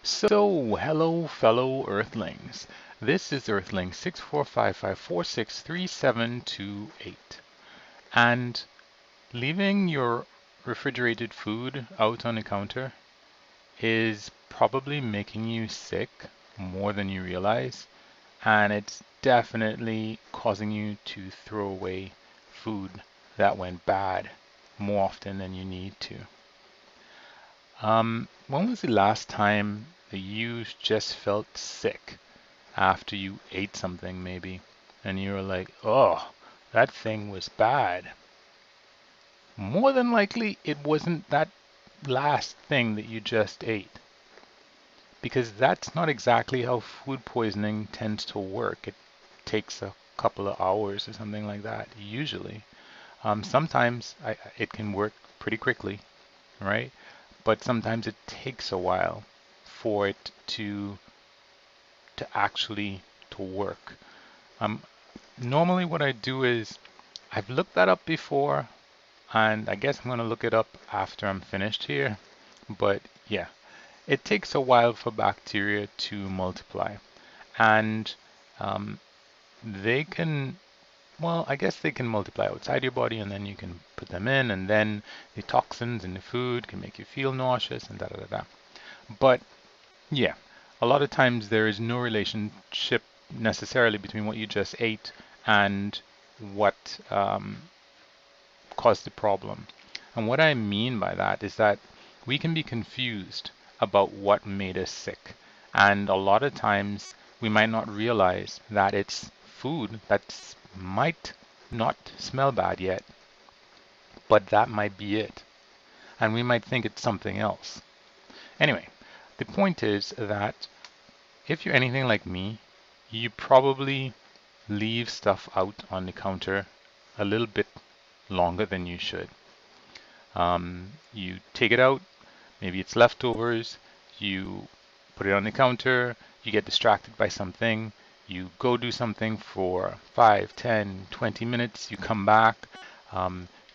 So, hello, fellow Earthlings. This is Earthling 6455463728. And leaving your refrigerated food out on the counter is probably making you sick more than you realize, and it's definitely causing you to throw away food that went bad more often than you need to. When was the last time that you just felt sick after you ate something, maybe, and you were like, oh, that thing was bad? More than likely, it wasn't that last thing that you just ate, because that's not exactly how food poisoning tends to work. It takes a couple of hours or something like that, usually. Sometimes it can work pretty quickly, right? But sometimes it takes a while for it to actually to work. Um, Normally what I do is I've looked that up before, and I guess I'm going to look it up after I'm finished here. But yeah, it takes a while for bacteria to multiply, and um, they can, well, I guess they can multiply outside your body, and then you can put them in, and then the toxins in the food can make you feel nauseous and da da da da. But yeah, a lot of times there is no relationship necessarily between what you just ate and what caused the problem. And what I mean by that is that we can be confused about what made us sick. And a lot of times we might not realize that it's food that might not smell bad yet, but that might be it. And we might think it's something else. Anyway, the point is that if you're anything like me, you probably leave stuff out on the counter a little bit longer than you should. You take it out, maybe it's leftovers, you put it on the counter, you get distracted by something, you go do something for 5, 10, 20 minutes, you come back,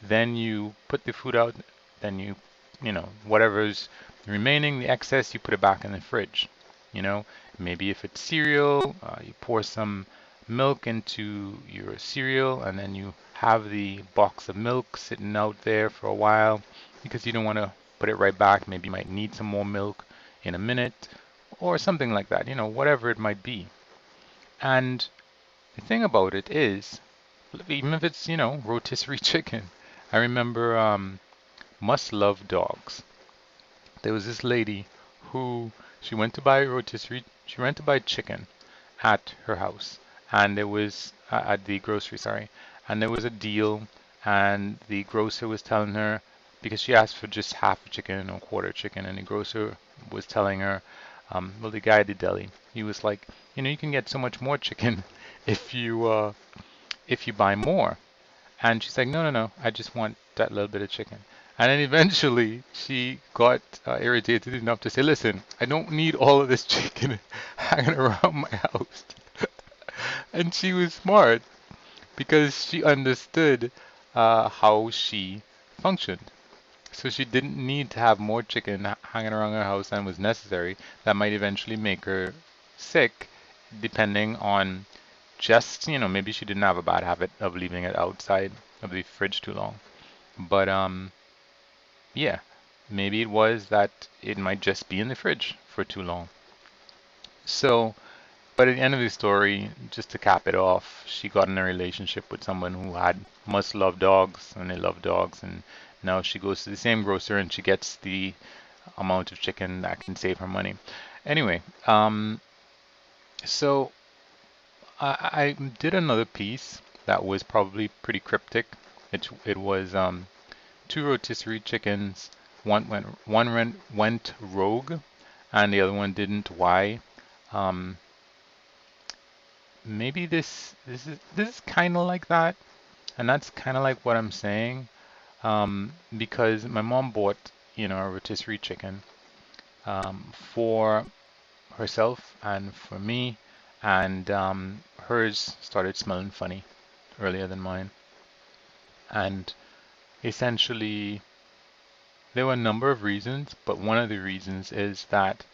then you put the food out, then whatever's remaining, the excess, you put it back in the fridge. Maybe if it's cereal, you pour some milk into your cereal, and then you have the box of milk sitting out there for a while because you don't want to put it right back. Maybe you might need some more milk in a minute or something like that, whatever it might be. And the thing about it is, even if it's, rotisserie chicken, I remember Must Love Dogs. There was this lady who she went to buy chicken at her house, and there was at the grocery, sorry, and there was a deal, and the grocer was telling her, because she asked for just half a chicken or quarter chicken, and the grocer was telling her, well, the guy at the deli, he was like, you can get so much more chicken if you buy more. And she's like, no, no, no, I just want that little bit of chicken. And then eventually she got irritated enough to say, listen, I don't need all of this chicken hanging around my house. And she was smart because she understood how she functioned. So she didn't need to have more chicken hanging around her house than was necessary. That might eventually make her sick, depending on just, maybe she didn't have a bad habit of leaving it outside of the fridge too long. But yeah, maybe it was that it might just be in the fridge for too long. So, but at the end of the story, just to cap it off, she got in a relationship with someone who must love dogs, and they love dogs, and now she goes to the same grocer and she gets the amount of chicken that can save her money. Anyway, so I did another piece that was probably pretty cryptic. It was two rotisserie chickens. One went rogue, and the other one didn't. Why? Um, Maybe this is kind of like that, and that's kind of like what I'm saying. Because my mom bought, a rotisserie chicken for herself and for me, and hers started smelling funny earlier than mine. And essentially, there were a number of reasons, but one of the reasons is that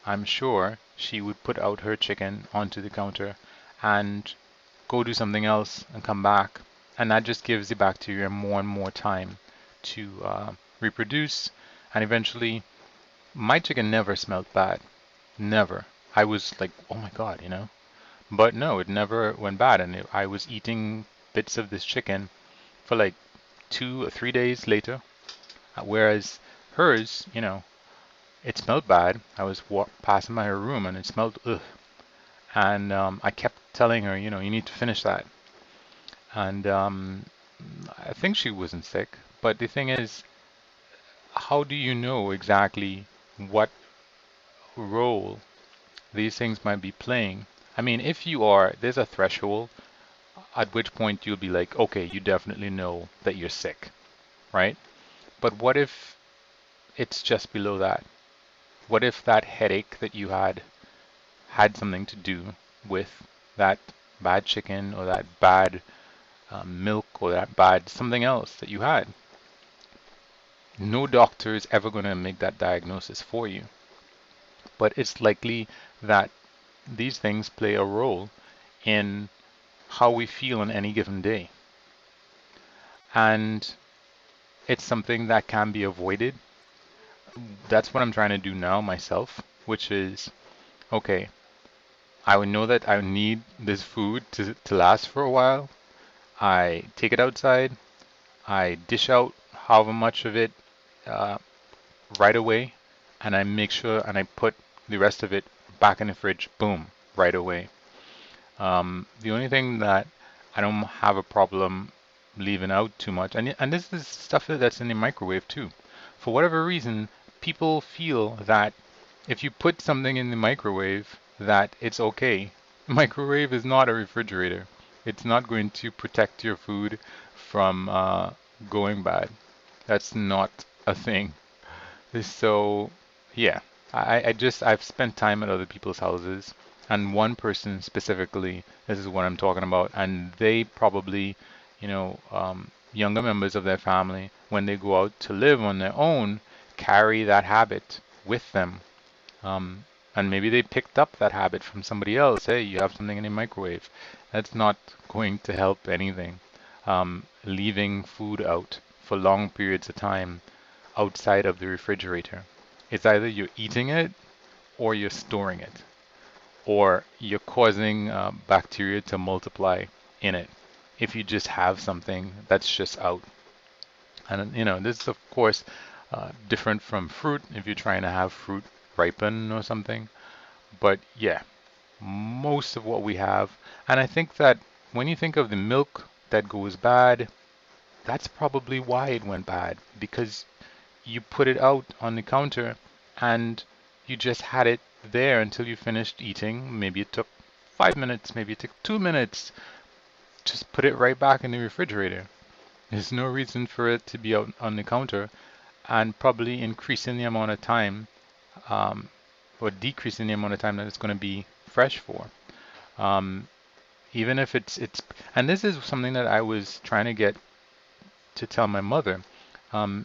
I'm sure she would put out her chicken onto the counter and go do something else and come back. And that just gives the bacteria more and more time to reproduce. And eventually, my chicken never smelled bad. Never. I was like, oh my God, you know? But no, it never went bad. And I was eating bits of this chicken for like 2 or 3 days later. Whereas hers, you know, it smelled bad. I was passing by her room and it smelled ugh. And I kept telling her, you know, you need to finish that. And I think she wasn't sick. But the thing is, how do you know exactly what role these things might be playing? I mean, if you are, there's a threshold at which point you'll be like, okay, you definitely know that you're sick, right? But what if it's just below that? What if that headache that you had something to do with that bad chicken or that bad milk or that bad something else that you had? No doctor is ever going to make that diagnosis for you, but it's likely that these things play a role in how we feel on any given day. And it's something that can be avoided. That's what I'm trying to do now myself, which is okay, I would know that I need this food to last for a while. I take it outside, I dish out however much of it uh, right away, and I make sure and I put the rest of it back in the fridge, boom, right away. The only thing that I don't have a problem leaving out too much, and this is stuff that's in the microwave too. For whatever reason, people feel that if you put something in the microwave, that it's okay. The microwave is not a refrigerator. It's not going to protect your food from going bad. That's not a thing. So, yeah, I've spent time at other people's houses, and one person specifically, this is what I'm talking about, and they probably, younger members of their family, when they go out to live on their own, carry that habit with them. Um, and maybe they picked up that habit from somebody else. Hey, you have something in the microwave. That's not going to help anything. Leaving food out for long periods of time outside of the refrigerator. It's either you're eating it or you're storing it, or you're causing bacteria to multiply in it if you just have something that's just out. And this is of course different from fruit if you're trying to have fruit ripen or something. But yeah, most of what we have, and I think that when you think of the milk that goes bad, that's probably why it went bad, because you put it out on the counter and you just had it there until you finished eating. Maybe it took 5 minutes, maybe it took 2 minutes. Just put it right back in the refrigerator. There's no reason for it to be out on the counter, and probably increasing the amount of time um, or decreasing the amount of time that it's going to be fresh for. Um, Even if it's, and this is something that I was trying to get to tell my mother.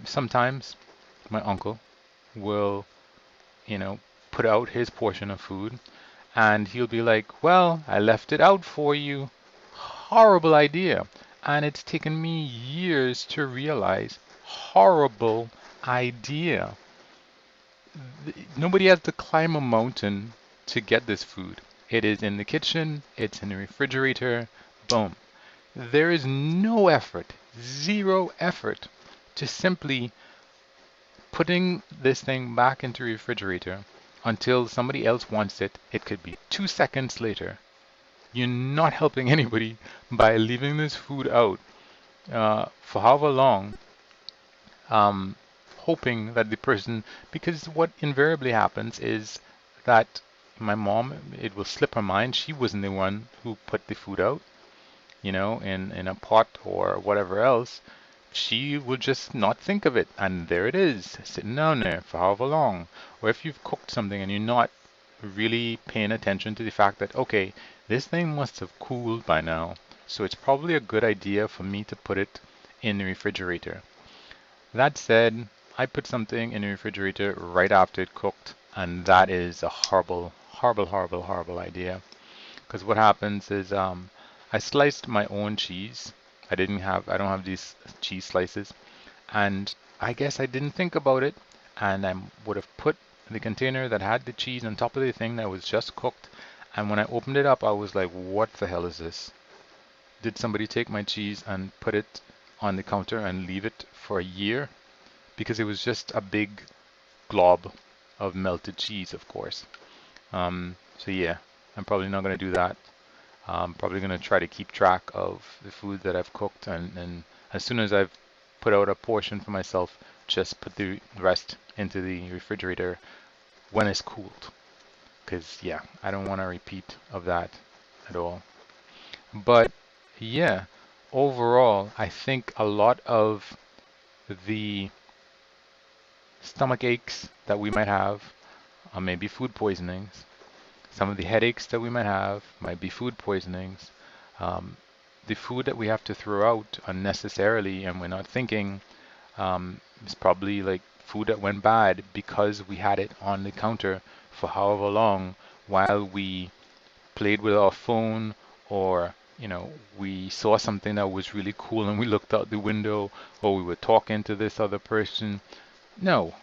Sometimes my uncle will, put out his portion of food and he'll be like, well, I left it out for you. Horrible idea. And it's taken me years to realize, horrible idea. Nobody has to climb a mountain to get this food. It is in the kitchen, it's in the refrigerator, boom. There is no effort, zero effort to simply putting this thing back into the refrigerator until somebody else wants it. It could be 2 seconds later. You're not helping anybody by leaving this food out for however long, um, hoping that the person, because what invariably happens is that my mom, it will slip her mind, she wasn't the one who put the food out, in a pot or whatever else. She will just not think of it, and there it is, sitting down there for however long. Or if you've cooked something and you're not really paying attention to the fact that, okay, this thing must have cooled by now, so it's probably a good idea for me to put it in the refrigerator. That said, I put something in the refrigerator right after it cooked, and that is a horrible, horrible, horrible, horrible idea. Because what happens is I sliced my own cheese. I don't have these cheese slices, and I guess I didn't think about it, and I would have put the container that had the cheese on top of the thing that was just cooked, and when I opened it up, I was like, what the hell is this? Did somebody take my cheese and put it on the counter and leave it for a year? Because it was just a big glob of melted cheese, of course. So yeah, I'm probably not going to do that. I'm probably going to try to keep track of the food that I've cooked, and as soon as I've put out a portion for myself, just put the rest into the refrigerator when it's cooled. Because yeah, I don't want a repeat of that at all. But yeah, overall, I think a lot of the stomach aches that we might have maybe food poisonings. Some of the headaches that we might have might be food poisonings. Um, the food that we have to throw out unnecessarily and we're not thinking is probably like food that went bad because we had it on the counter for however long while we played with our phone, or we saw something that was really cool and we looked out the window, or we were talking to this other person. No,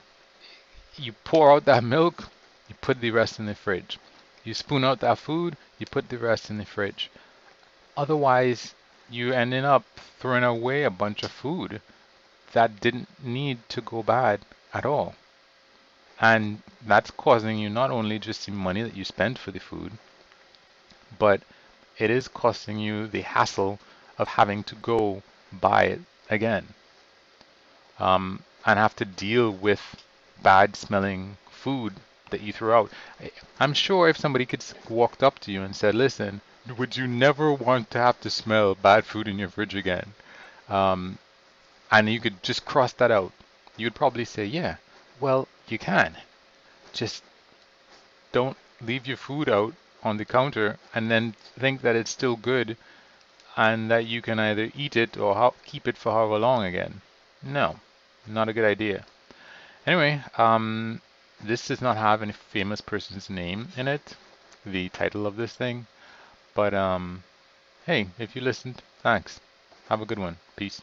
you pour out that milk, you put the rest in the fridge. You spoon out that food, you put the rest in the fridge. Otherwise, you're ending up throwing away a bunch of food that didn't need to go bad at all. And that's causing you not only just the money that you spent for the food, but it is costing you the hassle of having to go buy it again, and have to deal with bad smelling food that you throw out. I'm sure if somebody could walked up to you and said, "Listen, would you never want to have to smell bad food in your fridge again?" Um, and you could just cross that out, you'd probably say, "Yeah, well, you can. Just don't leave your food out on the counter and then think that it's still good and that you can either eat it or keep it for however long again." No, not a good idea. Anyway, this does not have any famous person's name in it, the title of this thing, but hey, if you listened, thanks. Have a good one. Peace.